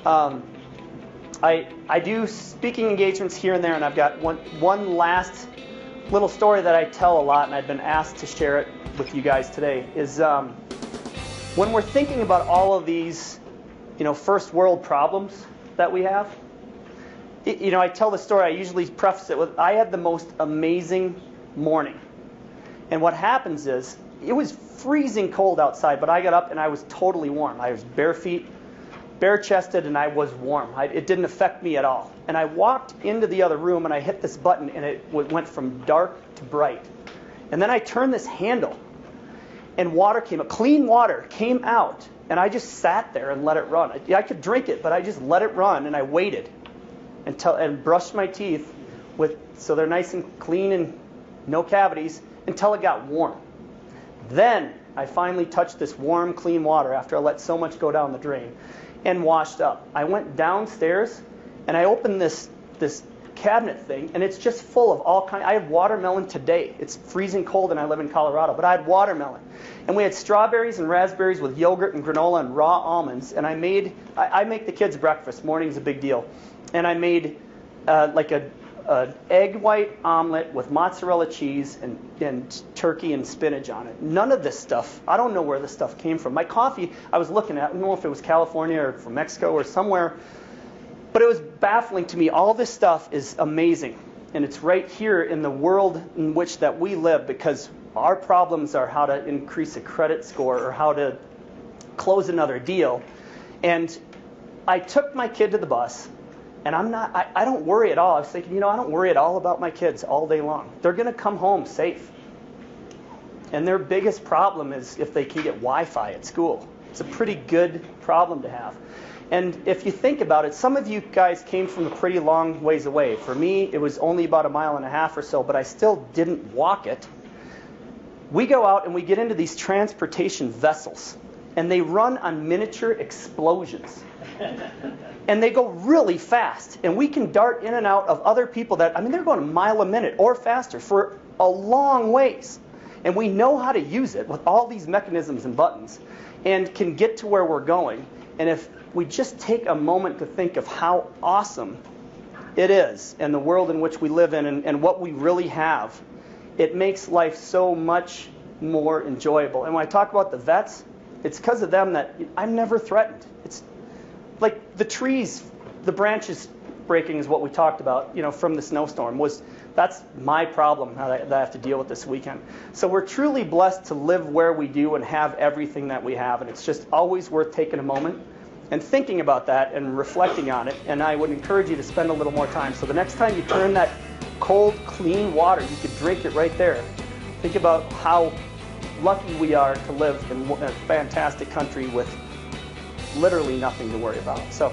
Um, I do speaking engagements here and there, and I've got one last little story that I tell a lot, and I've been asked to share it with you guys today, is when we're thinking about all of these, first world problems that we have. I tell the story, I usually preface it with, I had the most amazing morning. And what happens is, it was freezing cold outside, but I got up and I was totally warm. I was bare-chested, and I was warm. It didn't affect me at all. And I walked into the other room, and I hit this button, and it went from dark to bright. And then I turned this handle, and clean water came out, and I just sat there and let it run. I could drink it, but I just let it run, and I waited and brushed my teeth so they're nice and clean and no cavities until it got warm. Then I finally touched this warm, clean water after I let so much go down the drain and washed up. I went downstairs and I opened this cabinet thing, and it's just full of all kinds. I had watermelon today. It's freezing cold and I live in Colorado, but I had watermelon. And we had strawberries and raspberries with yogurt and granola and raw almonds. And I make the kids breakfast. Morning's a big deal. And I made like an egg white omelet with mozzarella cheese and turkey and spinach on it. None of this stuff, I don't know where this stuff came from. My coffee, I was looking at, I don't know if it was California or from Mexico or somewhere, but it was baffling to me. All this stuff is amazing. And it's right here in the world in which that we live, because our problems are how to increase a credit score or how to close another deal. And I took my kid to the bus. And I don't worry at all. I was thinking, I don't worry at all about my kids all day long. They're going to come home safe. And their biggest problem is if they can get Wi-Fi at school. It's a pretty good problem to have. And if you think about it, some of you guys came from a pretty long ways away. For me, it was only about 1.5 miles or so, but I still didn't walk it. We go out and we get into these transportation vessels, and they run on miniature explosions. And they go really fast. And we can dart in and out of other people they're going a mile a minute or faster for a long ways. And we know how to use it with all these mechanisms and buttons and can get to where we're going. And if we just take a moment to think of how awesome it is and the world in which we live in and what we really have, it makes life so much more enjoyable. And when I talk about the vets, it's because of them that I'm never threatened. It's like the trees, the branches breaking is what we talked about, from the snowstorm. That's my problem that I have to deal with this weekend. So we're truly blessed to live where we do and have everything that we have. And it's just always worth taking a moment and thinking about that and reflecting on it. And I would encourage you to spend a little more time. So the next time you turn that cold, clean water, you could drink it right there. Think about how lucky we are to live in a fantastic country with literally nothing to worry about. So